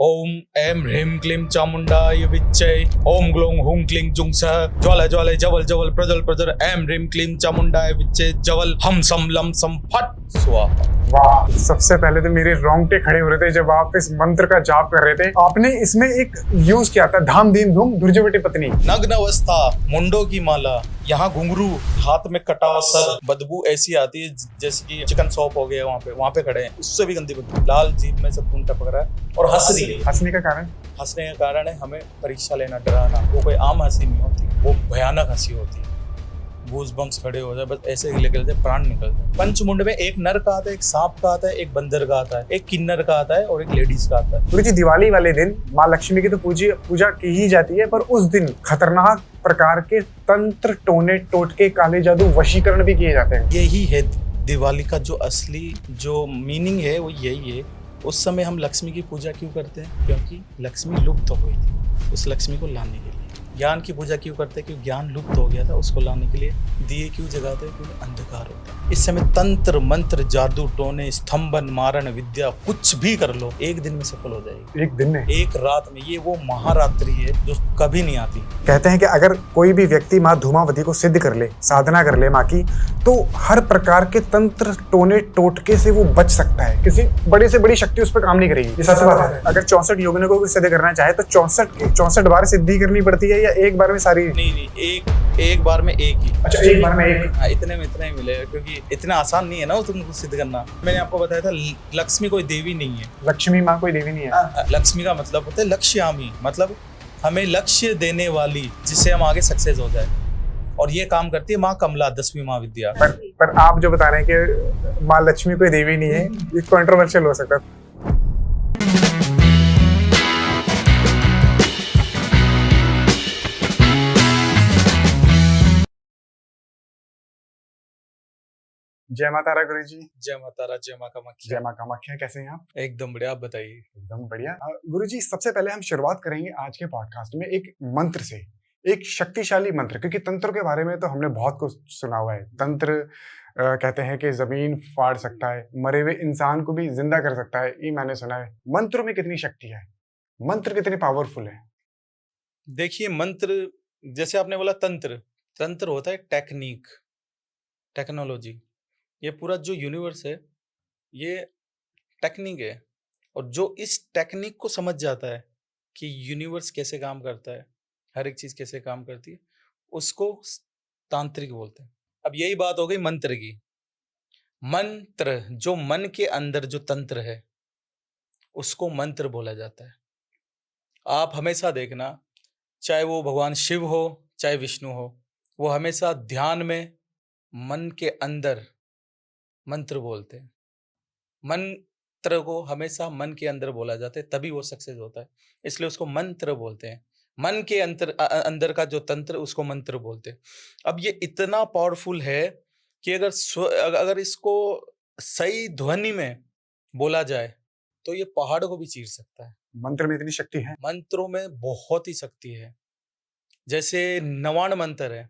ओम ऐं ह्रीं क्लीं चामुण्डाय विच्चै ओम ग्लौं हुं क्लीं जुं सः ज्वाला ज्वालय जवल जवल प्रज्वल प्रज्वल ऐं ह्रीं क्लीं चामुण्डाय विच्चै जवल हम सम लं सम फट स्वाहा। वाह, सबसे पहले तो मेरे रोंगटे खड़े हो रहे थे जब आप इस मंत्र का जाप कर रहे थे। आपने इसमें एक यूज किया था, धाम धीम धूम दुर्जवटी पत्नी। नग्न अवस्था मुंडों की माला, यहाँ घुंघरू, हाथ में कटा सर, बदबू ऐसी आती है जैसे कि चिकन सॉप हो गया। वहाँ पे खड़े हैं, उससे भी गंदी बदबू, लाल जीभ में सब खून टपक रहा है और हंस रही है। हंसने का कारण? हंसने का कारण है हमें परीक्षा लेना, डराना। वो कोई आम हंसी नहीं होती, वो भयानक हंसी होती है। गूज बम्स खड़े हो जाए, बस ऐसे निकलते प्राण निकलते हैं। पंचमुंड में एक नर का आता है, एक सांप का आता है, एक बंदर का आता है, एक किन्नर का आता है और एक लेडीज का आता है। गुरु जी, दिवाली वाले दिन माँ लक्ष्मी की तो पूजा की ही जाती है, पर उस दिन खतरनाक प्रकार के तंत्र, टोने, टोटके, काले जादू, वशीकरण भी किए जाते हैं। यही है दिवाली का जो असली जो मीनिंग है, वो यही है। उस समय हम लक्ष्मी की पूजा क्यों करते हैं? क्योंकि लक्ष्मी लुप्त हो गई थी, उस लक्ष्मी को लाने के लिए। ज्ञान की पूजा क्यों करते हैं? क्योंकि ज्ञान लुप्त हो गया था, उसको लाने के लिए दिए क्यों जगाते हैं? क्योंकि अंधकार होता है। इस समय तंत्र मंत्र, जादू टोने, स्तंभन, मारण विद्या, कुछ भी कर लो, एक दिन में सफल हो जाएगी। एक दिन में, एक रात में। ये वो महारात्रि है जो कभी नहीं आती। कहते हैं कि अगर कोई भी व्यक्ति माँ धूमावती को सिद्ध कर ले, साधना कर ले माँ की, तो हर प्रकार के तंत्र, टोने, टोटके से वो बच सकता है। किसी बड़ी से बड़ी शक्ति उस पर काम नहीं करेगी। ये सच बात है। अगर 64 योगिनों को सिद्ध करना चाहे तो 64 बार सिद्धि करनी पड़ती है या एक बार में सारी? नहीं, एक बार में एक ही। अच्छा, एक बार में एक? हाँ, इतने में इतना ही मिलेगा, क्योंकि इतना आसान नहीं है ना तुमको सिद्ध करना। मैंने आपको बताया था लक्ष्मी कोई देवी नहीं है। लक्ष्मी माँ कोई देवी नहीं है। लक्ष्मी का मतलब होता है लक्ष्यामी, मतलब हमें लक्ष्य देने वाली, जिससे हम आगे सक्सेस हो जाए। और ये काम करती है माँ कमला, 10वीं महाविद्या। पर आप जो बता रहे हैं कि माँ लक्ष्मी कोई देवी नहीं है, ये कंट्रोवर्शियल हो सकता है। जय माता रा गुरु जी। जय माता रा, जय माँ कामाख्या। जय माँ कामाख्या। कैसे हैं आप? एकदम बढ़िया, आप बताइए। एकदम बढ़िया। गुरु जी, सबसे पहले हम शुरुआत करेंगे आज के पॉडकास्ट में एक मंत्र से, एक शक्तिशाली मंत्र, क्योंकि तंत्र के बारे में तो हमने बहुत कुछ सुना हुआ है। तंत्र कहते हैं कि जमीन फाड़ सकता है, मरे हुए इंसान को भी जिंदा कर सकता है, ये मैंने सुना है। मंत्रों में कितनी शक्ति है? मंत्र कितने पावरफुल है? देखिए, मंत्र, जैसे आपने बोला तंत्र, तंत्र होता है टेक्निक, टेक्नोलॉजी। ये पूरा जो यूनिवर्स है, ये टेक्निक है। और जो इस टेक्निक को समझ जाता है कि यूनिवर्स कैसे काम करता है, हर एक चीज कैसे काम करती है, उसको तांत्रिक बोलते हैं। अब यही बात हो गई मंत्र की। मंत्र, जो मन के अंदर जो तंत्र है, उसको मंत्र बोला जाता है। आप हमेशा देखना, चाहे वो भगवान शिव हो, चाहे विष्णु हो, वो हमेशा ध्यान में मन के अंदर मंत्र बोलते हैं। मंत्र को हमेशा मन के अंदर बोला जाता है, तभी वो सक्सेस होता है। इसलिए उसको मंत्र बोलते हैं। मन के अंदर का जो तंत्र, उसको मंत्र बोलते हैं। अब ये इतना पावरफुल है कि अगर इसको सही ध्वनि में बोला जाए तो ये पहाड़ को भी चीर सकता है। मंत्र में इतनी शक्ति है? मंत्रों में बहुत ही शक्ति है। जैसे नवाण मंत्र है,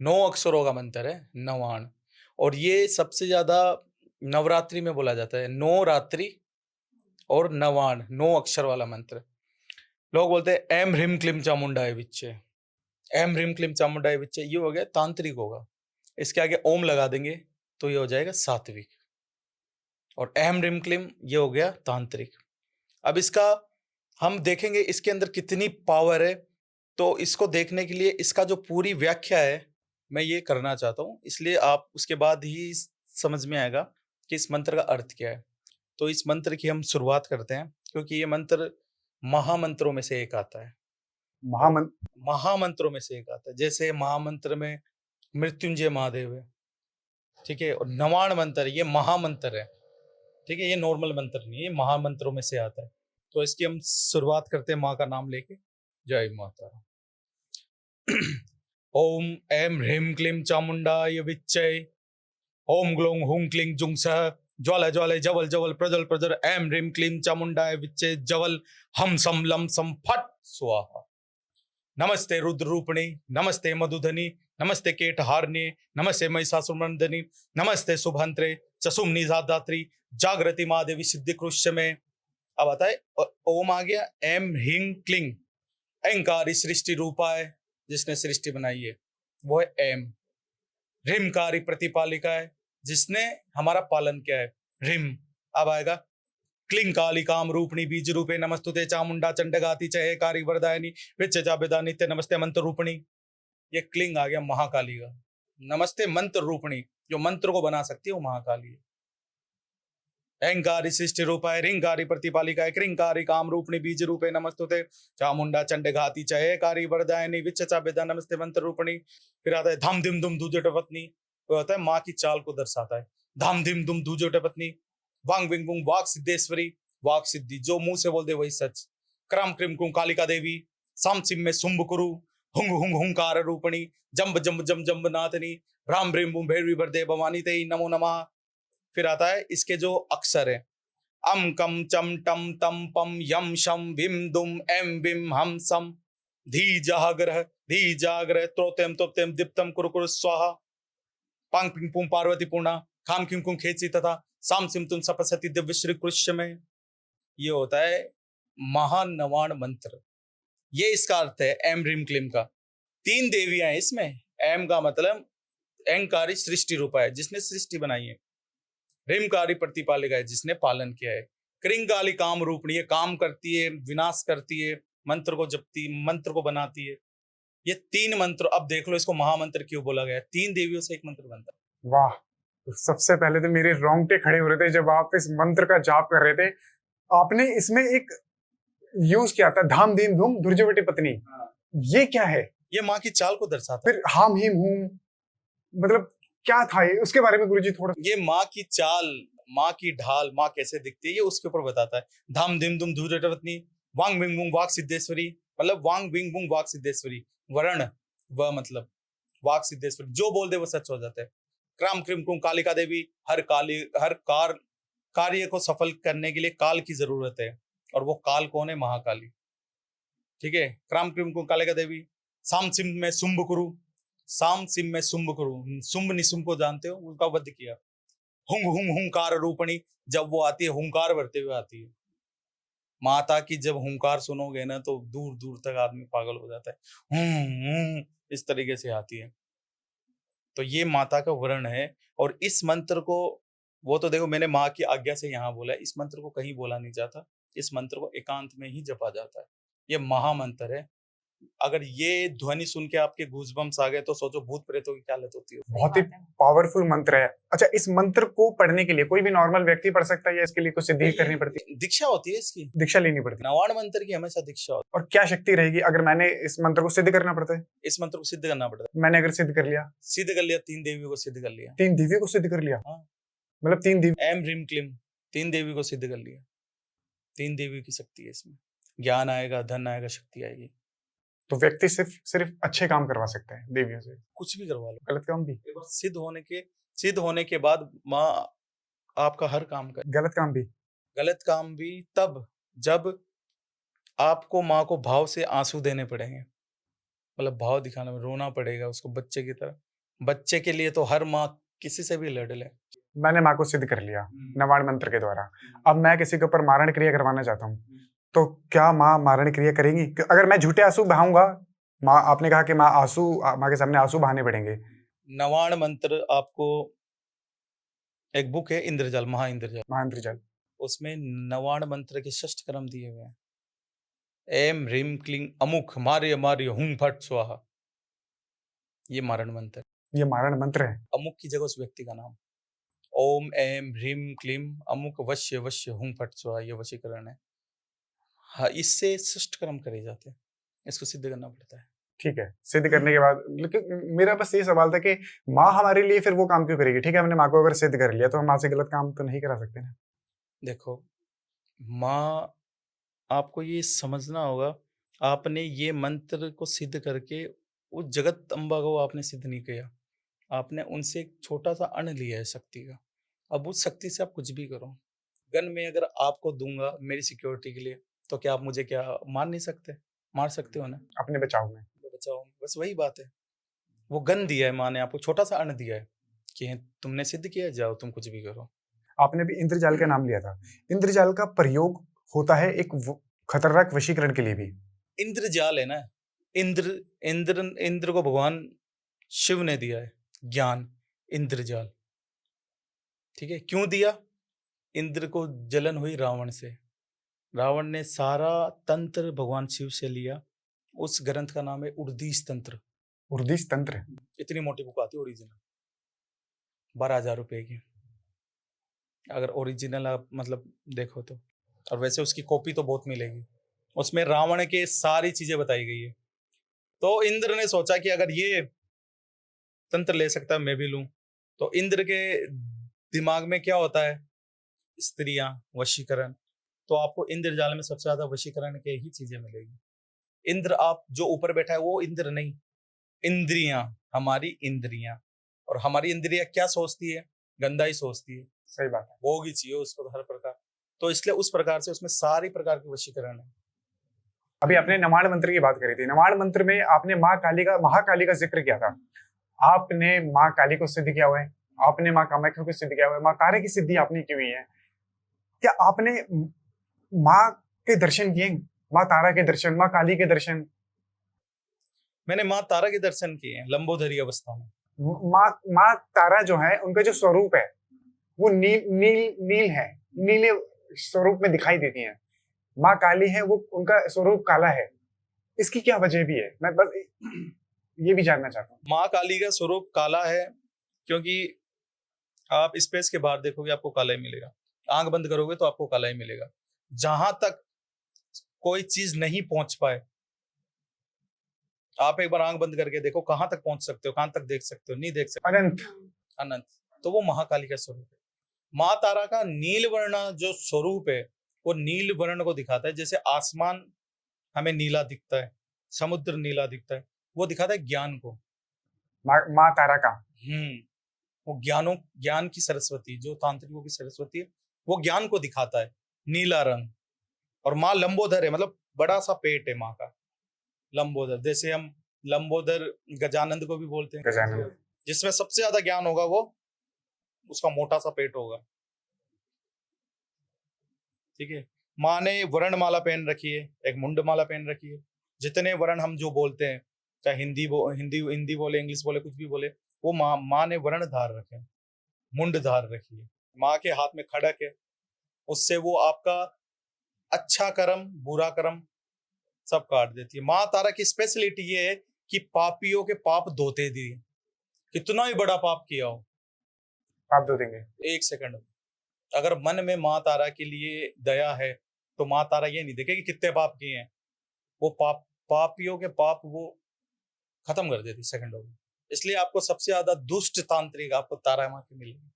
9 अक्षरों का मंत्र है नवाण, और ये सबसे ज्यादा नवरात्रि में बोला जाता है। 9 रात्रि और नवाण, 9 अक्षर वाला मंत्र। लोग बोलते हैं ऐं ह्रीं क्लीं चामुंडाय विच्चे, ऐं ह्रीं क्लीं चामुंडाय विच्चे, ये हो गया तांत्रिक होगा। इसके आगे ओम लगा देंगे तो ये हो जाएगा सात्विक, और ऐं ह्रीं क्लीं ये हो गया तांत्रिक। अब इसका हम देखेंगे इसके अंदर कितनी पावर है, तो इसको देखने के लिए इसका जो पूरी व्याख्या है मैं ये करना चाहता हूँ, इसलिए आप उसके बाद ही समझ में आएगा कि इस मंत्र का अर्थ क्या है। तो इस मंत्र की हम शुरुआत करते हैं, क्योंकि ये मंत्र महामंत्रों में से एक आता है। महामंत्रों में से एक आता है। जैसे महामंत्र में मृत्युंजय महादेव है, ठीक है, और नवाण मंत्र, ये महामंत्र है, ठीक है, ये नॉर्मल मंत्र नहीं है, ये महामंत्रों में से आता है। तो इसकी हम शुरुआत करते हैं माँ का नाम लेके। जय माता। ओम ऐं ह्रीं क्लीं चामुण्डाय विच्चै ओम ग्लौं हुं क्लीं जुं सः ज्वाला ज्वालय जवल जवल प्रज्वल प्रज्वल ऐं ह्रीं क्लीं चामुण्डाय विच्चै जवल हम सम लं सम फट स्वाहा। नमस्ते रुद्र रूपिणी, नमस्ते मधुधनी, नमस्ते केटहारिणे, नमस्ते महिषासुरमर्दिनी, नमस्ते शुभंत्रे चसुम्नि धात्री, जागृति माँ देवी सिद्धि कृष्य में, अब आता है ओम आ गया, एम ह्रीं क्लीं, अहंकारी सृष्टि रूपाय, जिसने सृष्टि बनाई है वो है एम। ह्रींकारी प्रतिपालिका है, जिसने हमारा पालन किया है, ह्रीं। अब आएगा क्लीं काली काम रूपणी बीज रूपे नमस्तुते चामुंडा चंडगाती चहे कारी वरदायनी विच्चा बेदा नित्य नमस्ते मंत्र रूपणी। ये क्लीं आ गया महाकाली का। नमस्ते मंत्र रूपणी, जो मंत्र को बना सकती है वो महाकाली है। अहंकारी सृष्टि रूपाय ह्रींकारी प्रतिपालिका क्रींकारी काम रूपणी बीज रूपे नमस्तुते चामुंडा चंडघाती चयकारी वरदायनी विच्चा बेदा नमस्ते मंत्र रूपणी। फिर आता है धाम धिम दुम धूजट पत्नी, वो होता है माँ की चाल को दर्शाता है। धाम धिम दुम धूजट पत्नी, वांग विंग बुंग वाक सिद्धेश्वरी, वाक सिद्धि, जो मुंह से बोल दे वही सच। क्रम क्रिम कुं कालिका देवी, साम सिम में सुम्भ कुरु, हुंग हुंग हुंकार रूपणी, जम्ब जम्ब जम जम्ब नाथनी, राम ब्रिम बुम भैरवी बरदे भवानी ते नमो नमः। फिर आता है इसके जो अक्षर है, अम कम चम टम तम पम यम शम विम दुम एम विम हम सम, धी जाग्रह त्रोतेम तोतेम दीप्तम कुरु स्वाहा, पांग पिंग पुम पार्वती पूर्णा, खाम किम कुम खेची तथा साम सिम तुम सपसती दिव्य श्री कृष्ण में। ये होता है महानवाण मंत्र। ये इसका अर्थ है एम ह्रीं क्लीं का। 3 देवियां हैं इसमें। एम का मतलब अहंकारी सृष्टि रूपा है, जिसने सृष्टि बनाई है। ह्रींकारी प्रतिपालिका है, जिसने पालन किया है। क्रींकाली काम रूपणी है, काम करती है, विनाश करती है, मंत्र को जपती, मंत्र को बनाती है। ये 3 मंत्र, अब देख लो इसको महामंत्र क्यों बोला गया है। 3 देवियों से एक मंत्र बनता है। वाह, तो सबसे पहले तो मेरे रोंगटे खड़े हो रहे थे जब आप इस मंत्र का जाप कर रहे थे। आपने इसमें एक यूज किया था, धाम धीम धूम धुर्जवटी पत्नी। ये क्या है? ये माँ की चाल को दर्शाता है। फिर हाम हिम हूम, मतलब क्या था ये? उसके बारे में गुरुजी थोड़ा। ये माँ की चाल, माँ की ढाल, माँ कैसे दिखती है, ये उसके ऊपर बताता है। धाम धिम दुम धूजट पत्नी, वांग विंग बुंग वाक सिद्धेश्वरी, मतलब वांग विंग बुंग वाक सिद्धेश्वरी, वर्ण व मतलब वाक सिद्धेश्वरी, जो बोल दे वो सच हो जाता है। क्राम क्रिम कुम कालिका देवी, हर कार्य को सफल करने के लिए काल की जरूरत है, और वो काल कौन है? महाकाली। ठीक है। क्राम क्रिम कुम कालिका देवी, साम सिम में शुंभ कुरु, साम सिम में शुंभ कुरु, शुंभ निशुंभ को जानते हो, उनका वध किया। हुंग हुंग हुंकार रूपणी, जब वो आती है हुंकार भरते हुए आती है। माता की जब हुंकार सुनोगे ना तो दूर दूर तक आदमी पागल हो जाता है। इस तरीके से आती है। तो ये माता का वर्ण है। और इस मंत्र को, वो तो देखो मैंने माँ की आज्ञा से यहाँ बोला है, इस मंत्र को कहीं बोला नहीं जाता। इस मंत्र को एकांत में ही जपा जाता है। ये महामंत्र है। अगर ये ध्वनि सुन के आपके गूज़बम्स आ गए तो सोचो भूत प्रेतों की क्या हालत होती है। बहुत ही पावरफुल मंत्र है। अच्छा, इस मंत्र को पढ़ने के लिए कोई भी नॉर्मल व्यक्ति पढ़ सकता है या इसके लिए कुछ सिद्धि करनी पड़ती है? दीक्षा होती है इसकी, दीक्षा लेनी पड़ती है। नवाण मंत्र की हमेशा दीक्षा होती और क्या शक्ति रहेगी अगर मैंने इस मंत्र को सिद्ध करना पड़ता है? है। इस मंत्र को सिद्ध करना पड़ता मैंने अगर सिद्ध कर लिया? है। सिद्ध कर लिया, 3 देवियों को सिद्ध कर लिया। 3 दिव्य को सिद्ध कर लिया? हाँ। मतलब 3 दिव्य। एम ह्रीं क्लीं, 3 देवी को सिद्ध कर लिया। 3 देवी की शक्ति है इसमें। ज्ञान आएगा, धन आएगा, शक्ति आएगी। तो व्यक्ति सिर्फ अच्छे काम करवा सकता है देवियों से? कुछ भी करवा लो। गलत काम भी? सिद्ध होने के बाद माँ आपका हर काम करे। गलत काम भी? गलत काम भी तब जब आपको माँ को भाव से आंसू देने पड़ेंगे, मतलब भाव दिखाना, रोना पड़ेगा उसको बच्चे की तरह। बच्चे के लिए तो हर माँ किसी से भी लड़ ले। मैंने माँ को सिद्ध कर लिया नवाण मंत्र के द्वारा। अब मैं किसी के ऊपर मारण क्रिया करवाना चाहता हूँ, तो क्या माँ मारण क्रिया करेंगी? अगर मैं झूठे आंसू बहाऊंगा, माँ, आपने कहा कि माँ के सामने आंसू बहाने पड़ेंगे। नवाण मंत्र आपको एक बुक है इंद्रजाल, महाइंद्रजाल, उसमें नवाण मंत्र के 6 क्रम दिए हुए हैं। एम ह्रीं क्लीं अमुक मार्य मार्य हुं फट स्वाहा, ये मारण मंत्र। ये मारण मंत्र है? अमुक की जगह उस व्यक्ति का नाम। ओम एम ह्रीं क्लीं अमुक वश्य वश्य हुं फट स्वाहा, ये वशीकरण है। हाँ, इससे 6 क्रम करे जाते हैं। इसको सिद्ध करना पड़ता है। ठीक है, सिद्ध करने के बाद, लेकिन मेरा बस ये सवाल था कि माँ हमारे लिए फिर वो काम क्यों करेगी? ठीक है, हमने माँ को अगर सिद्ध कर लिया तो हम माँ से गलत काम तो नहीं करा सकते ना? देखो, माँ, आपको ये समझना होगा, आपने ये मंत्र को सिद्ध करके उस जगत अम्बा को आपने सिद्ध नहीं किया। आपने उनसे एक छोटा सा अण लिया है शक्ति का। अब उस शक्ति से आप कुछ भी करो। गन में अगर आपको दूंगा मेरी सिक्योरिटी के लिए, तो क्या आप मुझे क्या मार नहीं सकते? मार सकते हो ना, अपने बचाव में। बचाओ। बस वही बात है। वो गन दिया है माँ ने आपको, छोटा सा अण दिया है कि तुमने सिद्ध किया, जाओ तुम कुछ भी करो। आपने भी इंद्रजाल का नाम लिया था। इंद्रजाल का प्रयोग होता है एक खतरनाक वशीकरण के लिए भी। इंद्रजाल है ना, इंद्र इंद्र इंद्र को भगवान शिव ने दिया है ज्ञान, इंद्रजाल। ठीक है, क्यों दिया? इंद्र को जलन हुई रावण से, रावण ने सारा तंत्र भगवान शिव से लिया। उस ग्रंथ का नाम है उर्दीस तंत्र। उर्दीस तंत्र, इतनी मोटी बुक आती है ओरिजिनल, 12,000 रुपए की, अगर ओरिजिनल आप मतलब देखो तो। और वैसे उसकी कॉपी तो बहुत मिलेगी, उसमें रावण के सारी चीजें बताई गई है। तो इंद्र ने सोचा कि अगर ये तंत्र ले सकता है मैं भी लूं। तो इंद्र के दिमाग में क्या होता है? स्त्रियां, वशीकरण। तो आपको इंद्रजाल में सबसे ज्यादा वशीकरण के ही चीजें मिलेगी। इंद्र, आप जो ऊपर बैठा है वो इंद्र नहीं, इंद्रियां, हमारी इंद्रियां। और हमारी इंद्रियां क्या सोचती है? गंदा ही सोचती है। सही बात है। होगी चाहिए उसको हर प्रकार। तो इसलिए उस प्रकार से उसमें सारी प्रकार की वशीकरण है। अभी आपने नवाण मंत्र की बात करी थी, नवाण मंत्र में आपने माँ काली का, महाकाली का जिक्र किया था। आपने माँ काली को सिद्ध किया हुआ है, आपने माँ कामाख्या को सिद्ध किया हुआ है, माँ तारा की सिद्धि आपने की हुई है। क्या आपने माँ के दर्शन किए? माँ तारा के दर्शन, माँ काली के दर्शन? मैंने माँ तारा के दर्शन किए हैं लंबोदरी अवस्था में। माँ तारा जो है, उनका जो स्वरूप है वो नील है, नीले स्वरूप में दिखाई देती है। माँ काली है, वो उनका स्वरूप काला है। इसकी क्या वजह भी है? मैं बस ये भी जानना चाहता हूँ। माँ काली का स्वरूप काला है क्योंकि आप स्पेस के बाहर देखोगे आपको काला ही मिलेगा, आंख बंद करोगे तो आपको काला ही मिलेगा। जहां तक कोई चीज नहीं पहुंच पाए, आप एक बार आंख बंद करके देखो कहां तक पहुंच सकते हो, कहां तक देख सकते हो? नहीं देख सकते, अनंत। अनंत। तो वो महाकाली का स्वरूप है। माँ तारा का नील वर्ण जो स्वरूप है, वो नील वर्ण को दिखाता है। जैसे आसमान हमें नीला दिखता है, समुद्र नीला दिखता है, वो दिखाता है ज्ञान को। माँ तारा का वो ज्ञान की सरस्वती, जो तांत्रिकों की सरस्वती है, वो ज्ञान को दिखाता है, नीला रंग। और माँ लंबोदर है, मतलब बड़ा सा पेट है माँ का, लंबोदर। जैसे हम लंबोदर गजानंद को भी बोलते हैं, गजानन। जिसमें सबसे ज्यादा ज्ञान होगा वो, उसका मोटा सा पेट होगा। ठीक है। माँ ने वर्ण माला पहन रखी है, एक मुंड माला पहन रखी है। जितने वर्ण हम जो बोलते हैं, चाहे हिंदी बोले, इंग्लिश बोले, कुछ भी बोले, वो माँ ने वर्ण धार रखे हैं, मुंड धार रखी है। माँ के हाथ में खड़क है, उससे वो आपका अच्छा कर्म बुरा कर्म सब काट देती है। माँ तारा की स्पेशलिटी ये है कि पापियों के पाप धोते दिए। कितना ही बड़ा पाप किया हो, आप दो देंगे 1 सेकंड में। अगर मन में माँ तारा के लिए दया है तो माँ तारा ये नहीं देखेगी कितने पाप किए हैं, वो पापियों के पाप वो खत्म कर देती सेकंडों में। इसलिए आपको सबसे ज्यादा दुष्ट तांत्रिक आपको तारा माँ के मिलेंगे।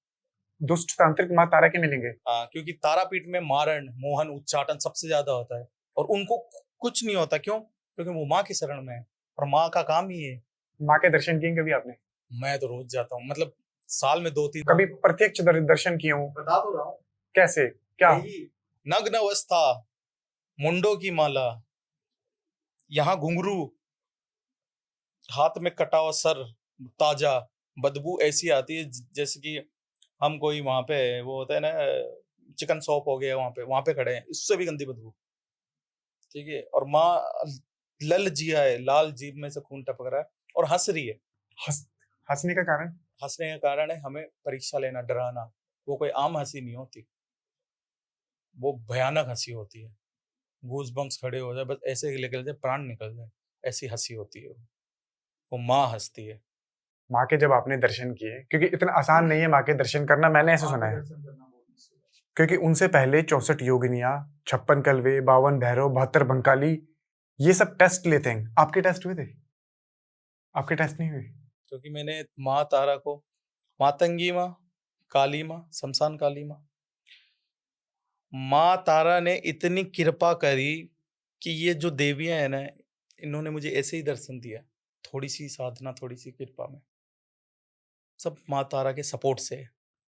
दुष्ट तांत्रिक माँ तारा के मिलेंगे। हाँ, क्योंकि तारापीठ में मारण, मोहन, उच्चाटन सबसे ज्यादा होता है और उनको कुछ नहीं होता। क्यों? क्योंकि वो माँ की शरण में है और माँ का काम ही है। माँ के दर्शन किए कभी आपने? मैं तो रोज जाता हूँ, मतलब साल में 2-3 कभी प्रत्यक्ष दर्शन किए हूँ? बता तो रहा हूँ। कैसे, क्या? नग्न अवस्था, मुंडों की माला, यहाँ घुंघरू, हाथ में कटा हुआ सर, ताजा, बदबू ऐसी आती है जैसे कि हम कोई वहां पे वो होता है ना, चिकन शॉप हो गया, वहां पे खड़े हैं, इससे भी गंदी बदबू। ठीक है। और माँ लल जिया है, लाल जीभ में से खून टपक रहा है और हंस रही है। हंसने का कारण? हंसने का कारण है हमें परीक्षा लेना, डराना। वो कोई आम हंसी नहीं होती, वो भयानक हंसी होती है। गूज बम्स खड़े हो जाए, बस ऐसे निकल जाए, प्राण निकल जाए, ऐसी हंसी होती है वो माँ हंसती है। माँ के जब आपने दर्शन किए, क्योंकि इतना आसान नहीं है माँ के दर्शन करना, मैंने ऐसे सुना है, क्योंकि उनसे पहले 64 योगिनियां, 56 कलवे, 52 भैरव, 72 भंकाली, ये सब टेस्ट लेते हैं। आपके टेस्ट हुए थे? आपके टेस्ट नहीं हुए? क्योंकि मैंने माँ तारा को, मातंगी माँ, काली माँ, शमशान काली माँ, माँ तारा ने इतनी कृपा करी कि ये जो देवियां हैं ना, इन्होंने मुझे ऐसे ही दर्शन दिया, थोड़ी सी साधना, थोड़ी सी कृपा में, सब माँ तारा के सपोर्ट से।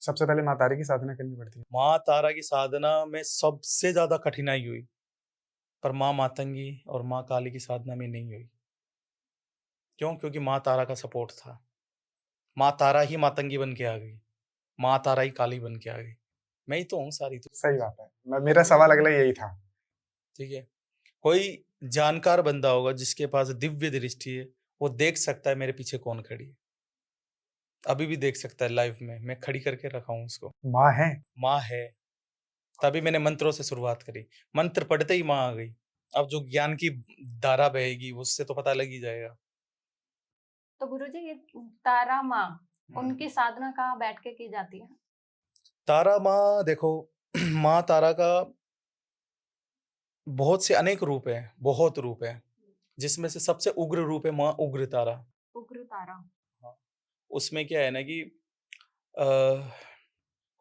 सबसे पहले माँ तारा की साधना करनी पड़ती है। माँ तारा की साधना में सबसे ज्यादा कठिनाई हुई, पर माँ मातंगी और माँ काली की साधना में नहीं हुई। क्यों? क्योंकि माँ तारा का सपोर्ट था। माँ तारा ही मातंगी बन के आ गई, माँ तारा ही काली बन के आ गई। मैं ही तो हूँ सारी तो। सही बात है। मेरा सवाल अगला यही था ठीक है? कोई जानकार बंदा होगा जिसके पास दिव्य दृष्टि है, वो देख सकता है मेरे पीछे कौन खड़ी है। अभी भी देख सकता है लाइव में, मैं खड़ी करके रखा हूँ उसको। माँ है। माँ है, तभी मैंने मंत्रों से शुरुआत करी। मंत्र पढ़ते ही माँ आ गई। अब जो ज्ञान की धारा बहेगी उससे तो पता लग ही जाएगा। तो गुरुजी ये तारा माँ, उनकी साधना कहाँ बैठ के की जाती है? तारा माँ देखो माँ तारा का बहुत से अनेक रूप है, बहुत रूप है, जिसमें से सबसे उग्र रूप है माँ उग्र तारा। उग्र तारा। हाँ, उसमें क्या है ना कि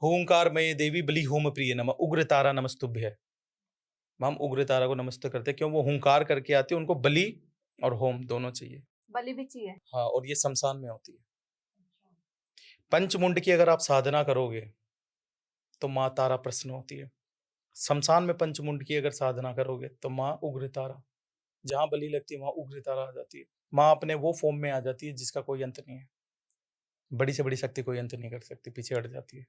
हूंकारमयी देवी बलि होम प्रिय नमः उग्र तारा नमस्तुभ्य। हम उग्र तारा को नमस्ते करते हैं, क्यों? वो हुंकार करके आती है, उनको बलि और होम दोनों चाहिए। बलि भी चाहिए। हाँ, और ये शमशान में होती है। पंचमुंड की अगर आप साधना करोगे तो माँ तारा प्रसन्न होती है। शमशान में पंचमुंड की अगर साधना करोगे तो माँ उग्र तारा, जहाँ बलि लगती है वहां उग्र तारा आ जाती है। माँ अपने वो फॉर्म में आ जाती है जिसका कोई अंत नहीं है। बड़ी से बड़ी शक्ति कोई अंत नहीं कर सकती, पीछे हट जाती है।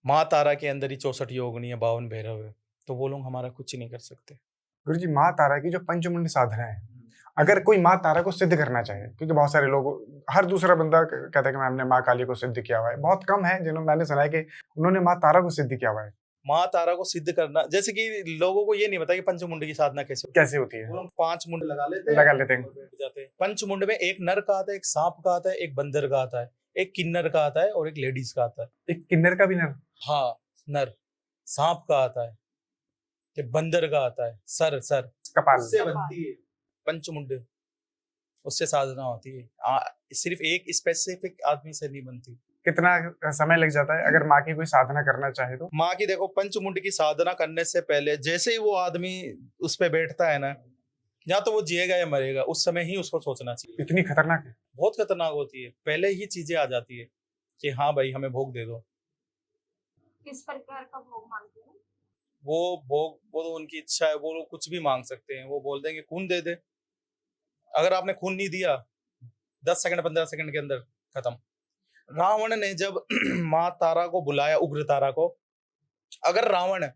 माँ तारा के अंदर ही 64 योगिनी है, 52 भैरव है, तो वो लोग हमारा कुछ नहीं कर सकते। गुरुजी माँ तारा की जो पंचमुंडी साधना है, अगर कोई माँ तारा को सिद्ध करना चाहे, क्योंकि बहुत सारे लोग, हर दूसरा बंदा कहता है कि मैंने माँ काली को सिद्ध किया हुआ है, बहुत कम है जिन्होंने, मैंने सुना है कि उन्होंने माँ तारा को सिद्ध किया हुआ है। माँ तारा को सिद्ध करना, जैसे कि लोगों को ये नहीं पता कि पंचमुंड की साधना कैसे कैसे होती है? वो लोग 5 मुंड लगा लेते हैं। और बैठ जाते हैं। पंचमुंड में एक नर का आता है, एक सांप का आता है, एक बंदर का आता है, एक किन्नर का आता है और एक लेडीज का आता है। एक किन्नर का भी नर? हाँ, नर। सांप का आता है, एक बंदर का आता है, सर कपाल। उससे बनती है पंचमुंड, उससे साधना होती है। सिर्फ एक स्पेसिफिक आदमी से नहीं बनती। कितना समय लग जाता है अगर माँ की कोई साधना करना चाहे तो? माँ की देखो, पंचमुंड की साधना करने से पहले जैसे ही वो आदमी उस पे बैठता है ना, या तो वो जिएगा या मरेगा, उस समय ही उसको सोचना चाहिए। इतनी खतरनाक है? बहुत खतरनाक होती है, पहले ही चीजें आ जाती है कि हाँ भाई हमें भोग दे दो। किस प्रकार का भोग मांगते हैं? वो तो उनकी इच्छा है, वो लोग कुछ भी मांग सकते हैं। वो बोल देंगे खून दे दे, अगर आपने खून नहीं दिया 10 सेकंड 15 सेकंड के अंदर खत्म। रावण ने जब माँ तारा को बुलाया, उग्र तारा को, अगर रावण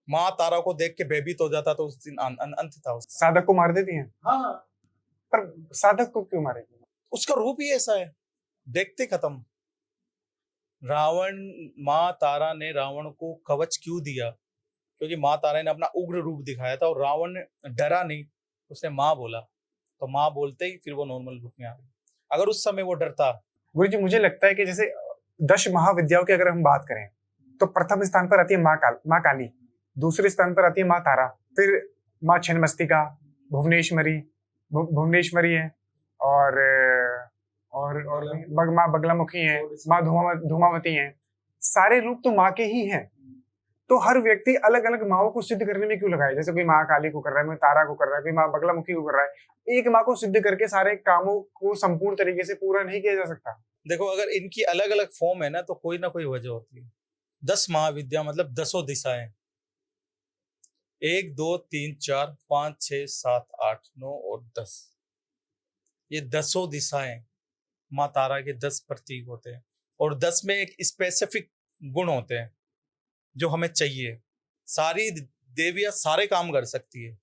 माँ तारा को देख के भयभीत हो जाता तो उस दिन अंत था उसका। साधक को मार देती हैं? हाँ, पर साधक को क्यों मारेगी? उसका रूप ही ऐसा है, देखते खत्म। रावण, माँ तारा ने रावण को कवच क्यों दिया? क्योंकि माँ तारा ने अपना उग्र रूप दिखाया था और रावण डरा नहीं, उसने माँ बोला, तो माँ बोलते ही फिर वो नॉर्मल रूप में आ गई। अगर उस समय वो डरता। गुरुजी मुझे लगता है कि जैसे 10 महाविद्याओं की अगर हम बात करें तो प्रथम स्थान पर आती है माँ काली, दूसरे स्थान पर आती है माँ तारा, फिर माँ छिन्नमस्तिका, भुवनेश्वरी है, और माँ बगलामुखी है, माँ धूमावती है। सारे रूप तो माँ के ही हैं। तो हर व्यक्ति अलग अलग माओं को सिद्ध करने में क्यों लगाए? जैसे कोई माँ काली को कर रहा है, कोई तारा को कर रहा है, कोई माँ बगलामुखी को कर रहा है। एक माँ को सिद्ध करके सारे कामों को संपूर्ण तरीके से पूरा नहीं किया जा सकता। देखो, अगर इनकी अलग अलग फॉर्म है ना, तो कोई ना कोई वजह होती है। 10 महाविद्या मतलब 10 दिशाएं, 1 2 3 4 5 6 7 8 9 और 10, ये 10 दिशाएं माँ तारा के 10 प्रतीक होते हैं। और 10 में एक स्पेसिफिक गुण होते हैं जो हमें चाहिए। सारी देवियां सारे काम कर सकती है,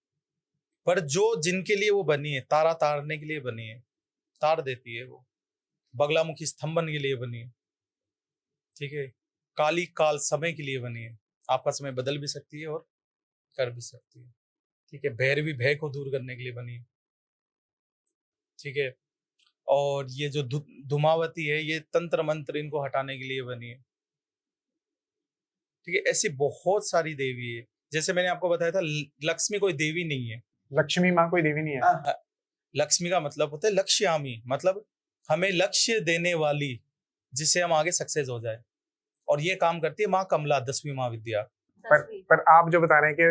पर जो जिनके लिए वो बनी है, तारा तारने के लिए बनी है, तार देती है। वो बगलामुखी स्तंभन के लिए बनी है, ठीक है। काली काल समय के लिए बनी है, आपका समय बदल भी सकती है और कर भी सकती है, ठीक है। भैरवी भय को दूर करने के लिए बनी है, ठीक है। और ये जो धूमावती है, ये तंत्र मंत्र इनको हटाने के लिए बनी है, ठीक है। ऐसी बहुत सारी देवी है। जैसे मैंने आपको बताया था, लक्ष्मी कोई देवी नहीं है। लक्ष्मी माँ कोई देवी नहीं है। लक्ष्मी का मतलब होता है लक्ष्यामी, मतलब हमें लक्ष्य देने वाली, जिससे हम आगे सक्सेस हो जाए। और ये काम करती है माँ कमला, 10वीं महाविद्या। पर आप जो बता रहे हैं कि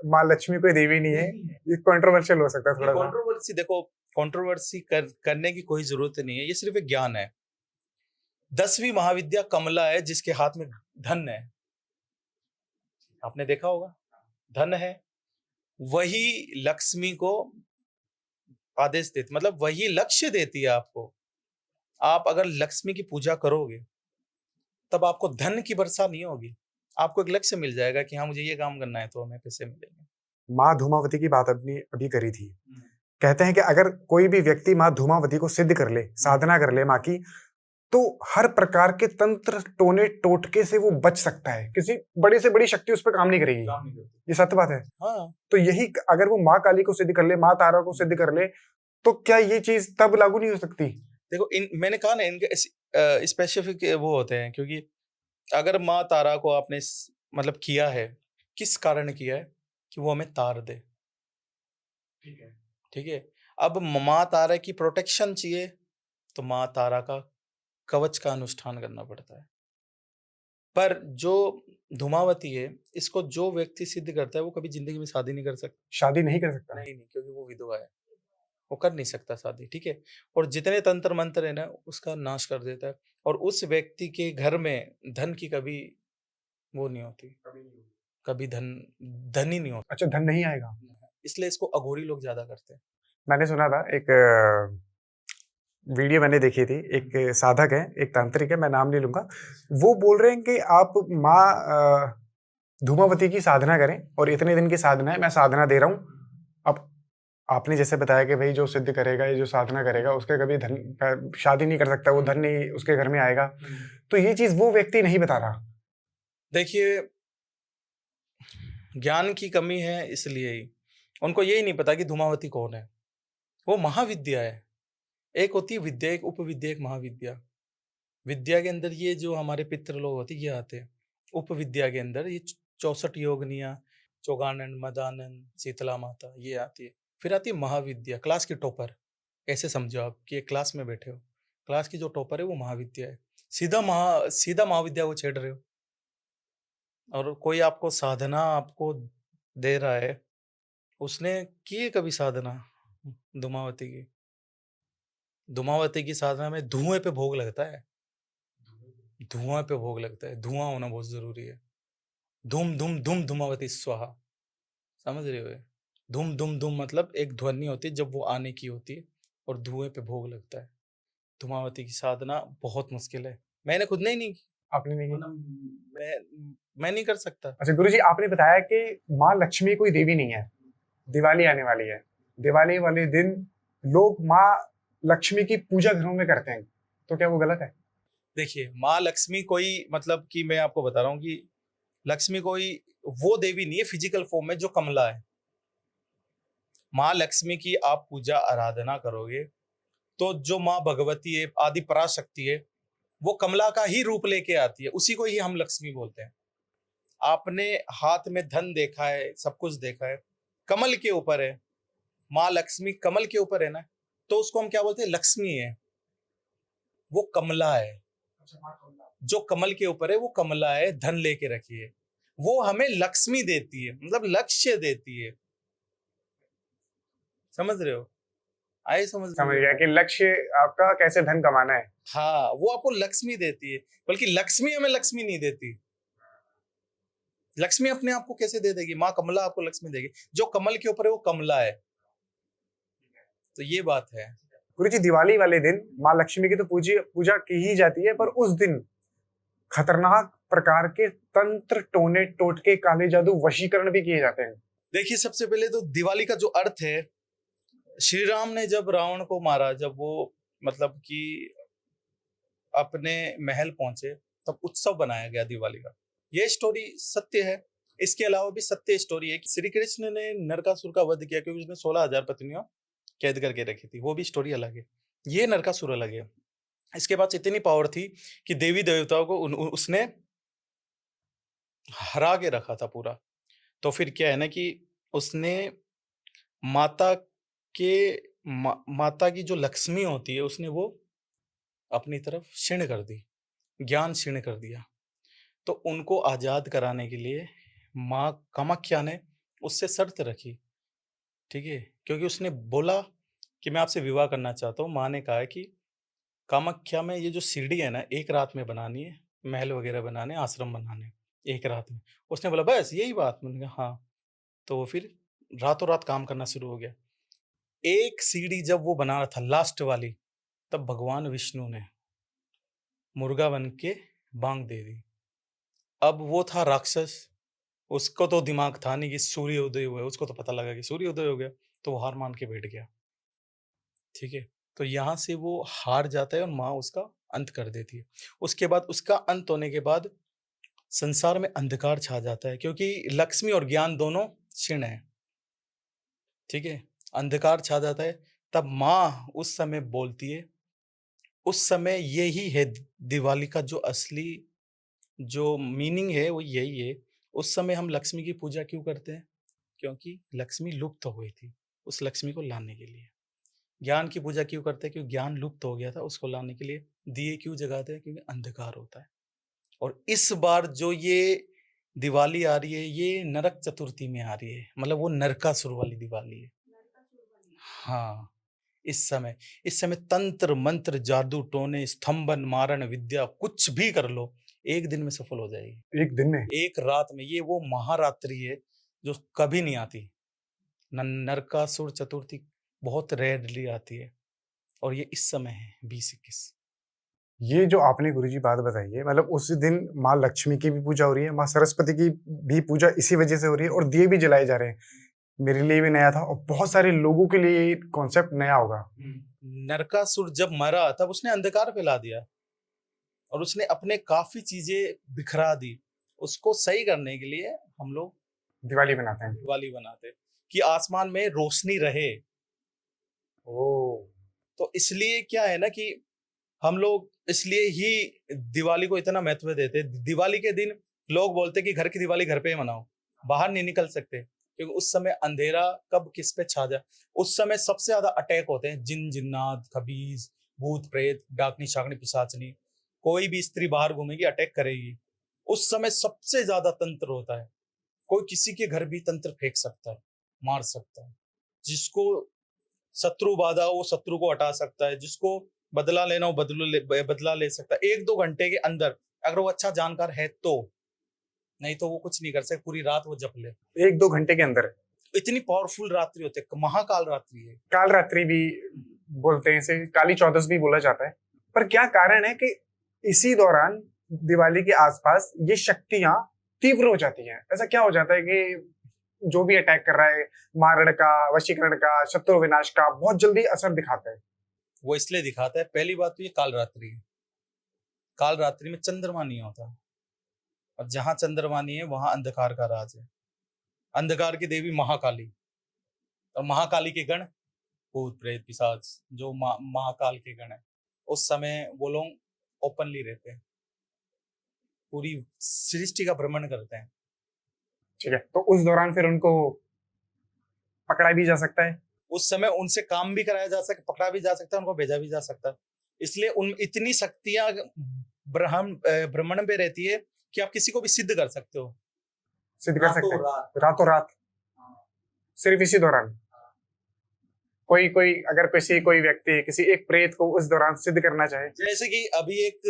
माँ लक्ष्मी कोई देवी नहीं है, ये कंट्रोवर्शियल हो सकता है थोड़ा सा। कंट्रोवर्सी देखो, कंट्रोवर्सी करने की कोई जरूरत नहीं है, ये सिर्फ एक ज्ञान है। 10वीं महाविद्या कमला है, जिसके हाथ में धन है। आपने देखा होगा, धन है, वही लक्ष्मी को आदेश देती, मतलब वही लक्ष्य देती है आपको। आप अगर लक्ष्मी की पूजा करोगे तब आपको धन की वर्षा नहीं होगी, आपको एक लक्ष्य मिल जाएगा कि हाँ मुझे ये काम करना है, तो हमें पैसे मिलेंगे। माँ धूमावती की बात अपनी अभी करी थी। कहते हैं कि अगर कोई भी व्यक्ति माँ धूमावती को सिद्ध कर ले, साधना कर ले माँ की, तो हर प्रकार के तंत्र टोने टोटके से वो बच सकता है। किसी बड़ी से बड़ी शक्ति उस पर काम नहीं करेगी। ये सत्य बात है। हाँ, तो यही अगर वो माँ काली को सिद्ध कर ले, माँ तारा को सिद्ध कर ले, तो क्या ये चीज तब लागू नहीं हो सकती? देखो मैंने कहा ना इनके स्पेसिफिक वो होते हैं, क्योंकि अगर माँ तारा को आपने मतलब किया है, किस कारण किया है कि वो हमें तार दे। ठीक है। अब माँ तारा की प्रोटेक्शन चाहिए तो माँ तारा का कवच का अनुष्ठान करना पड़ता है। पर जो धूमावती है, इसको जो व्यक्ति सिद्ध करता है वो कभी जिंदगी में शादी नहीं कर सकता। शादी नहीं कर सकता। नहीं, क्योंकि वो विधवा है, वो कर नहीं सकता शादी। ठीक है। और जितने तंत्र मंत्र है ना, उसका नाश कर देता है। और उस व्यक्ति के घर में धन की कभी वो नहीं होती, कभी धन ही नहीं होता। अच्छा, धन नहीं आएगा। इसलिए इसको अघोरी लोग ज्यादा करते हैं। मैंने सुना था, एक वीडियो मैंने देखी थी, एक साधक है, एक तांत्रिक है, मैं नाम नहीं लूंगा, वो बोल रहे हैं कि आप माँ धूमावती की साधना करें और इतने दिन की साधना है, मैं साधना दे रहा हूँ। अब आपने जैसे बताया कि भाई जो सिद्ध करेगा, ये जो साधना करेगा, उसके कभी धन शादी नहीं कर सकता, वो धन नहीं उसके घर में आएगा। तो ये चीज वो व्यक्ति नहीं बता रहा। देखिए, ज्ञान की कमी है, इसलिए ही उनको यही नहीं पता कि धूमावती कौन है। वो महाविद्या है। एक होती है विद्या, एक उपविद्या, एक महाविद्या। विद्या के अंदर ये जो हमारे पितृ लोग होते हैं ये आते हैं। उपविद्या के अंदर ये 64 योगनिया, चौगानन, मदानन, शीतला माता, ये आती है। फिर आती है महाविद्या, क्लास की टॉपर। ऐसे समझो आप कि एक क्लास में बैठे हो, क्लास की जो टॉपर है वो महाविद्या है। सीधा महाविद्या को छेड़ रहे हो। और कोई आपको साधना आपको दे रहा है, उसने की है कभी साधना धूमावती की? धूमावती की साधना में धुएं पे भोग लगता है, धुआं पे भोग लगता है। धुआं होना बहुत जरूरी है। धूम धूम धूम धूमावती स्वाहा, समझ रहे हो? धूम धूम धूम मतलब एक ध्वनि होती है जब वो आने की होती है, और धुएं पे भोग लगता है। धूमावती की साधना बहुत मुश्किल है। मैंने खुद नहीं की। आपने नहीं की? मैं नहीं कर सकता। अच्छा गुरुजी, आपने बताया कि माँ लक्ष्मी कोई देवी नहीं है। दिवाली आने वाली है, दिवाली वाले दिन लोग माँ लक्ष्मी की पूजा घरों में करते हैं, तो क्या वो गलत है? देखिए, माँ लक्ष्मी कोई मतलब कि मैं आपको बता रहा हूँ कि लक्ष्मी कोई वो देवी नहीं है फिजिकल फॉर्म में जो कमला है। माँ लक्ष्मी की आप पूजा आराधना करोगे तो जो माँ भगवती है, आदि पराशक्ति है, वो कमला का ही रूप लेके आती है। उसी को ही हम लक्ष्मी बोलते हैं। आपने हाथ में धन देखा है, सब कुछ देखा है, कमल के ऊपर है, माँ लक्ष्मी कमल के ऊपर है ना, तो उसको हम क्या बोलते हैं? लक्ष्मी है, वो कमला है। जो कमल के ऊपर है वो कमला है, धन लेके रखी है। वो हमें लक्ष्मी देती है, मतलब लक्ष्य देती है। समझ रहे हो? आए समझ गया कि लक्ष्य आपका कैसे धन कमाना है। हाँ, वो आपको लक्ष्मी देती है, बल्कि लक्ष्मी हमें लक्ष्मी नहीं देती। लक्ष्मी अपने आप को कैसे दे देगी? माँ कमला आपको लक्ष्मी देगी। जो कमल के ऊपर है वो कमला है। तो ये बात है। गुरुजी, दिवाली वाले दिन माँ लक्ष्मी की तो पूजा की ही जाती है, पर उस दिन खतरनाक प्रकार के तंत्र टोने टोटके काले जादू वशीकरण भी किए जाते हैं। देखिए, सबसे पहले तो दिवाली का जो अर्थ है, श्री राम ने जब रावण को मारा, जब वो मतलब कि अपने महल पहुंचे, तब उत्सव बनाया गया दिवाली का। ये स्टोरी सत्य है। इसके अलावा भी सत्य स्टोरी है कि श्री कृष्ण ने नरकासुर का वध किया, क्योंकि उसने 16,000 पत्नियां कैद करके रखी थी। वो भी स्टोरी अलग है, ये नरकासुर अलग है। इसके पास इतनी पावर थी कि देवी देवताओं को उसने हरा के रखा था पूरा। तो फिर क्या है ना कि उसने माता माता की जो लक्ष्मी होती है, उसने वो अपनी तरफ क्षीण कर दी, ज्ञान क्षीण कर दिया। तो उनको आजाद कराने के लिए माँ कामाख्या ने उससे शर्त रखी। ठीक है, क्योंकि उसने बोला कि मैं आपसे विवाह करना चाहता हूँ। माँ ने कहा कि कामाख्या में ये जो सीढ़ी है ना, एक रात में बनानी है, महल वगैरह बनाने, आश्रम बनाने, एक रात में। उसने बोला बस यही बात? मैंने कहा हाँ। तो वो फिर रातों रात काम करना शुरू हो गया। एक सीढ़ी जब वो बना रहा था लास्ट वाली, तब भगवान विष्णु ने मुर्गा बन के बांग दे दी। अब वो था राक्षस, उसको तो दिमाग था नहीं कि सूर्य उदय हुआ है, उसको तो पता लगा कि सूर्य उदय हो गया, तो वो हार मान के बैठ गया। ठीक है? तो यहाँ से वो हार जाता है और माँ उसका अंत कर देती है। उसके बाद उसका अंत होने के बाद संसार में अंधकार छा जाता है, क्योंकि लक्ष्मी और ज्ञान दोनों क्षीण हैं। ठीक है? अंधकार छा जाता है, तब माँ उस समय बोलती है, उस समय यही है दिवाली का जो असली जो मीनिंग है, वो यही है। उस समय हम लक्ष्मी की पूजा क्यों करते हैं? क्योंकि लक्ष्मी लुप्त हो गई थी, उस लक्ष्मी को लाने के लिए। ज्ञान की पूजा क्यों करते हैं? क्योंकि ज्ञान लुप्त हो गया था, उसको लाने के लिए दिए क्यों जगाते हैं? क्योंकि अंधकार होता है। और इस बार जो ये दिवाली आ रही है, ये नरक चतुर्थी में आ रही है, मतलब वो नरकासुर वाली दिवाली है। हाँ, इस समय तंत्र मंत्र जादू टोने स्तंभन मारण विद्या कुछ भी कर लो, एक दिन में सफल हो जाएगी। एक दिन में? एक रात में। ये वो महारात्रि है जो कभी नहीं आती। नरकासुर चतुर्थी बहुत रेयरली आती है, और ये इस समय है 20-21। ये जो आपने गुरुजी बात बताई है, मतलब उस दिन माँ लक्ष्मी की भी पूजा हो रही है, माँ सरस्वती की भी पूजा इसी वजह से हो रही है और दिए भी जलाए जा रहे हैं। मेरे लिए भी नया था और बहुत सारे लोगों के लिए ये कॉन्सेप्ट नया होगा। नरकासुर जब मरा तब उसने अंधकार फैला दिया और उसने अपने काफी चीजें बिखरा दी। उसको सही करने के लिए हम लोग दिवाली बनाते हैं। दिवाली बनाते हैं कि आसमान में रोशनी रहे। ओह! तो इसलिए क्या है ना कि हम लोग इसलिए ही दिवाली को इतना महत्व देते हैं। दिवाली के दिन लोग बोलते हैं कि घर की दिवाली घर पे ही मनाओ, बाहर नहीं निकल सकते, क्योंकि उस समय अंधेरा कब किस पे छा जाए। उस समय सबसे ज्यादा अटैक होते हैं, जिन जिन्नात, खबीज, भूत प्रेत, डाकनी शाकनी पिशाचनी। कोई भी स्त्री बाहर घूमेगी अटैक करेगी। उस समय सबसे ज्यादा तंत्र होता है। कोई किसी के घर भी तंत्र फेंक सकता है, मार सकता है। जिसको शत्रु बाधा हो वो शत्रु को हटा सकता है, जिसको बदला लेना हो बदला ले सकता है 1-2 घंटे के अंदर, अगर वो अच्छा जानकार है तो। नहीं तो वो कुछ नहीं कर सकता, पूरी रात वो जप ले। 1-2 घंटे के अंदर? इतनी पावरफुल रात्रि होती है, महाकाल रात्रि है। काल रात्रि भी बोलते हैं इसे, काली चौदस भी बोला जाता है। पर क्या कारण है कि इसी दौरान दिवाली के आसपास ये शक्तियां तीव्र हो जाती हैं? ऐसा क्या हो जाता है कि जो भी अटैक कर रहा है, मारण का, वशीकरण का, शत्रु विनाश का बहुत जल्दी असर दिखाता है? वो इसलिए दिखाता है, पहली बात तो ये काल रात्रि है। काल रात्रि में चंद्रमा नहीं होता, और जहां चंद्रमा नहीं है वहां अंधकार का राज है। अंधकार की देवी महाकाली, और महाकाली के गण भूत प्रेत पिशाच, जो महाकाल के गण है। उस समय वो लोग ओपनली रहते हैं, पूरी सृष्टि का भ्रमण करते हैं। ठीक है, तो उस दौरान फिर उनको पकड़ा भी जा सकता है? उस समय उनसे काम भी कराया जा सकता, पकड़ा भी जा सकता है, उनको भेजा भी जा सकता है। इसलिए उन इतनी शक्तियां भ्रमण पे रहती है कि आप किसी को भी सिद्ध कर सकते हो। सिद्ध कर सकते हैं रात। रातों रात? सिर्फ इसी दौरान? अगर कोई व्यक्ति किसी एक प्रेत को उस दौरान सिद्ध करना चाहे? जैसे कि अभी एक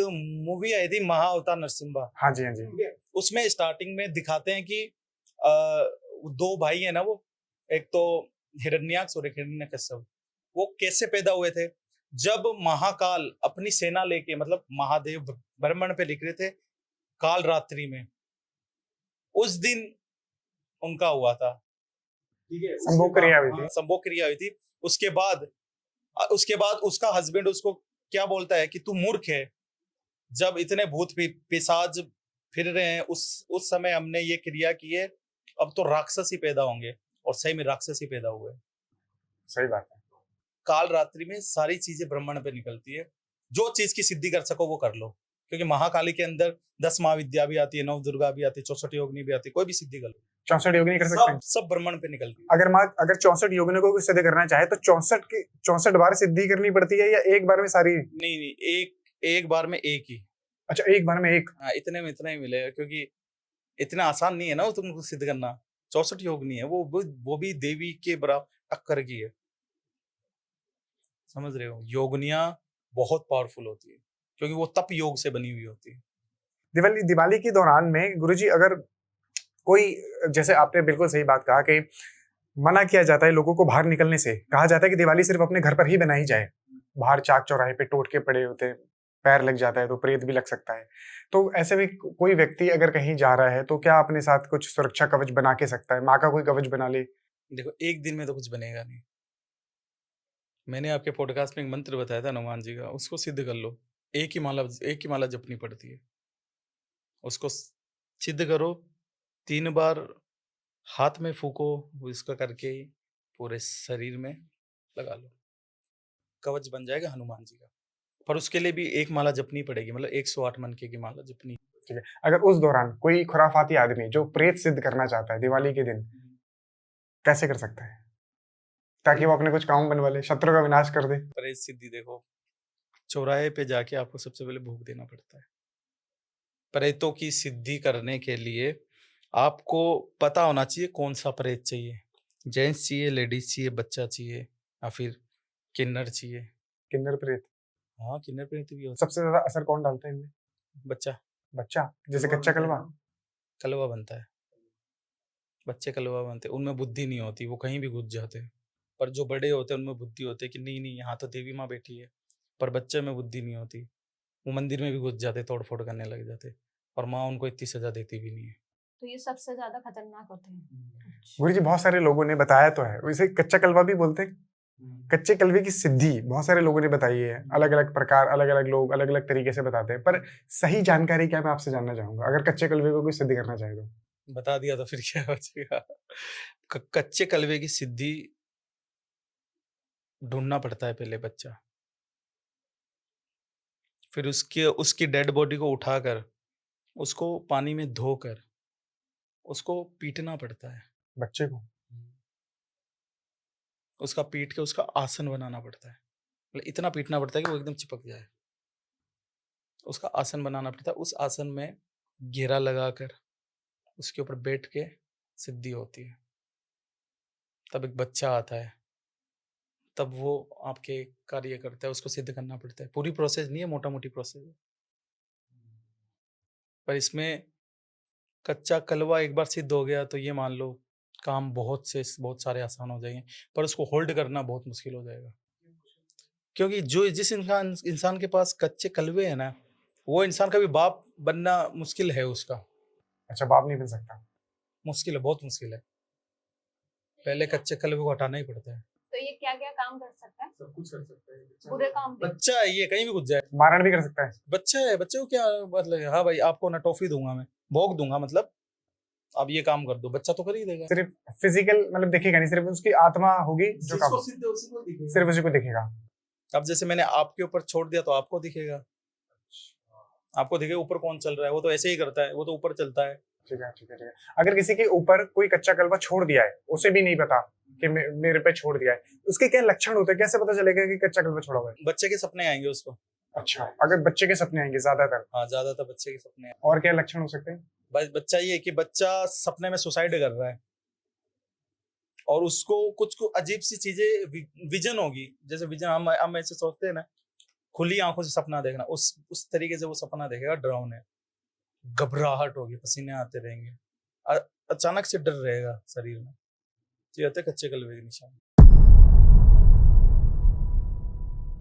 मूवी आई थी महाअवतार नरसिम्हा। हाँ जी, हाँ जी। उसमें स्टार्टिंग में दिखाते हैं कि दो भाई है ना, वो एक तो हिरण्याक्ष और एक हिरण्यकश्यप। वो कैसे पैदा हुए थे? जब महाकाल अपनी सेना लेके, मतलब महादेव भ्रमण पे निकले थे काल रात्रि में, उस दिन उनका हुआ था। ठीक है, संभोग क्रिया हुई थी। संभोग क्रिया हुई थी। उसके बाद उसका हस्बैंड उसको क्या बोलता है कि तू मूर्ख है, जब इतने भूत पिशाच फिर रहे हैं, उस समय हमने ये क्रिया की है, अब तो राक्षस ही पैदा होंगे। और सही में राक्षस ही पैदा हुए। सही बात है। काल रात्रि में सारी चीजें ब्रह्मांड पे निकलती है। जो चीज की सिद्धि कर सको वो कर लो, क्योंकि महाकाली के अंदर 10 महाविद्या भी आती है, 9 दुर्गा भी आती है, 64 योगिनी भी आती है। कोई भी सिद्धि कर लो, 64 योगिनी कर सकते हैं? सब ब्रह्मांड पे निकलती है। अगर 64 योगिनी को सिद्ध करना चाहे तो 64 बार सिद्धि करनी पड़ती है या एक बार में सारी? नहीं, एक बार में एक ही। अच्छा, एक बार में एक? हाँ, इतने में इतना ही मिलेगा, क्योंकि इतना आसान नहीं है ना वो तुमको सिद्ध करना। 64 योगिनी है, वो भी देवी के बराबर टक्कर की है। समझ रहे हो? योगनियां बहुत पावरफुल होती है, क्योंकि वो तप योग से बनी हुई होती है। दिवाली के दौरान में गुरुजी, अगर कोई, जैसे आपने बिल्कुल सही बात कहा कि मना किया जाता है लोगों को बाहर निकलने से, कहा जाता है कि दिवाली सिर्फ अपने घर पर ही बनाई जाए। बाहर चाक चौराहे पे टोटके पड़े होते हैं, पैर लग जाता है तो प्रेत भी लग सकता है। तो ऐसे में कोई व्यक्ति अगर कहीं जा रहा है तो क्या अपने साथ कुछ सुरक्षा कवच बना के सकता है? माँ का कोई कवच बना ले? देखो, एक दिन में तो कुछ बनेगा नहीं। मैंने आपके पॉडकास्ट में एक मंत्र बताया था हनुमान जी का, उसको सिद्ध कर लो। एक ही माला जपनी पड़ती है। उसको सिद्ध करो, 3 बार हाथ में फूको, इसका करके पूरे शरीर में लगा लो, कवच बन जाएगा हनुमान जी का। पर उसके लिए भी एक माला जपनी पड़ेगी, मतलब 108 मनके की माला जपनी। ठीक है। अगर उस दौरान कोई खुराफाती आदमी जो प्रेत सिद्ध करना चाहता है दिवाली के दिन, कैसे कर सकता है? ताकि वो अपने कुछ काम बनवा ले, शत्रु का विनाश कर दे। प्रेत सिद्धि देखो, चौराहे पे जाके आपको सबसे पहले भोग देना पड़ता है। प्रेतों की सिद्धि करने के लिए आपको पता होना चाहिए कौन सा प्रेत चाहिए। जेंट्स चाहिए, लेडीज चाहिए, बच्चा चाहिए, या फिर किन्नर चाहिए। किन्नर प्रेत। हाँ, किन्नर प्रेत भी होता सबसे ज्यादा असर कौन डालता है इनमें? है। बच्चा बच्चा, जैसे कच्चा कलवा। कलवा बनता है, बच्चे कलवा बनते हैं, उनमें बुद्धि नहीं होती, वो कहीं भी घुस जाते हैं। पर जो बड़े होते हैं उनमें बुद्धि होती है कि नहीं नहीं, यहाँ तो देवी माँ बैठी है। पर बच्चे में बुद्धि नहीं होती, वो मंदिर में भी घुस जाते, तोड़ फोड़ करने लग जाते, और माँ उनको इतनी सजा देती भी नहीं है। तो ये सबसे ज्यादा खतरनाक होते हैं। गुरु जी बहुत सारे लोगों ने बताया तो है, इसे कच्चा कलवा भी बोलते हैं। कच्चे कलवे की सिद्धि बहुत सारे लोगों ने बताई है, अलग अलग प्रकार, अलग अलग लोग अलग अलग तरीके से बताते हैं, पर सही जानकारी क्या मैं आपसे जानना चाहूंगा, अगर कच्चे कलवे को कोई सिद्धि करना चाहे तो? बता दिया तो फिर क्या बचेगा। कच्चे कलवे की सिद्धि ढूंढना पड़ता है पहले बच्चा, फिर उसकी डेड बॉडी को उठाकर उसको पानी में धोकर उसको पीटना पड़ता है। बच्चे को? उसका पीट के उसका आसन बनाना पड़ता है, मतलब इतना पीटना पड़ता है कि वो एकदम चिपक जाए। उसका आसन बनाना पड़ता है, उस आसन में घेरा लगाकर उसके ऊपर बैठ के सिद्धि होती है। तब एक बच्चा आता है, तब वो आपके कार्य करता है, उसको सिद्ध करना पड़ता है। पूरी प्रोसेस नहीं है, मोटा मोटी प्रोसेस है। पर इसमें कच्चा कलवा एक बार सिद्ध हो गया तो ये मान लो काम बहुत सारे आसान हो जाएंगे, पर उसको होल्ड करना बहुत मुश्किल हो जाएगा। क्योंकि जिस इंसान के पास कच्चे कलवे है ना, वो इंसान कभी बाप बनना मुश्किल है उसका। अच्छा, बाप नहीं बन सकता? मुश्किल है, बहुत मुश्किल है। पहले कच्चे कलवे को हटाना ही पड़ता है। तो ये क्या क्या काम कर सकता है? सब कुछ कर सकता है, बुरे काम भी? बच्चा है ये, कहीं भी घुस जाए। मारण भी कर सकता है? बच्चा है, बच्चे को क्या मतलब है? हाँ भाई, आपको ना टॉफी दूंगा मैं, भोग दूंगा, मतलब आप ये काम कर दो, बच्चा तो कर ही देगा। सिर्फ फिजिकल मतलब दिखेगा नहीं, सिर्फ उसकी आत्मा होगी जो काम, सिर्फ उसी को दिखेगा। अब जैसे मैंने आपके ऊपर छोड़ दिया तो आपको दिखेगा, आपको दिखेगा ऊपर कौन चल रहा है, वो तो ऐसे ही करता है, वो तो ऊपर चलता है। ठीक है, ठीक है, ठीक है। अगर किसी के ऊपर कोई कच्चा कलवा छोड़ दिया है, उसे भी नहीं पता कि मेरे पे छोड़ दिया है, उसके क्या लक्षण होते हैं? कैसे पता चलेगा कि कच्चा कलवा छोड़ा हुआ है? बच्चे के सपने आएंगे उसको। अच्छा, अगर बच्चे के सपने आएंगे ज्यादातर? हाँ, ज्यादातर बच्चे के सपने आएंगे। और क्या लक्षण हो सकते हैं? बच्चा ये कि बच्चा सपने में सुसाइड कर रहा है, और उसको कुछ अजीब सी चीजें विजन होगी। जैसे विजन हम ऐसे सोचते हैं ना, खुली आंखों से सपना देखना, उस तरीके से वो सपना देखेगा, डरावने, घबराहट होगी, पसीने आते रहेंगे, अचानक से डर रहेगा शरीर में। ये होते हैं कच्चे कलवे के निशान।